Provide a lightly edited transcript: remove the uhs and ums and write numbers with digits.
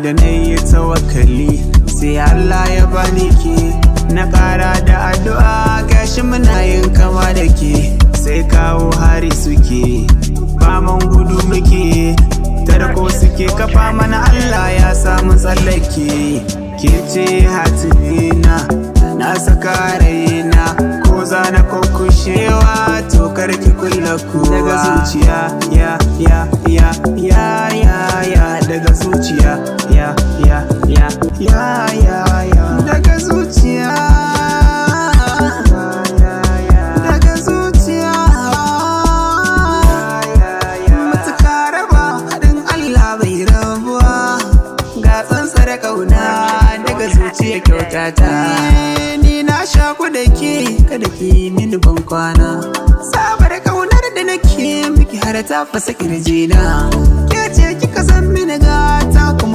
da na yi tawakkali sai Allah ya bani ke. Na ƙara da addu'a gashi muna yin kama da ke. Sai kawo hari suke faman gudu muke, tarko suke kafa mana Allah ya samu tsallake. Ke ce hatimina na saka raina, ko za na kokushewa to karki kulla kowa. Daga zuciya ya ya ya ya ya ya, daga zuciya ya ya ya ya ya ya, daga zuciya daga zuciya. Matuƙa raba haɗin Allah bai rabuwa, ga tsantsar ƙauna daga zuciya kyautata. Ni na shaku da ke kada ki mini ban kwana, sabar ƙaunar da nake miki har ta fasa kirjina. Ke ce kika san mini gata kuma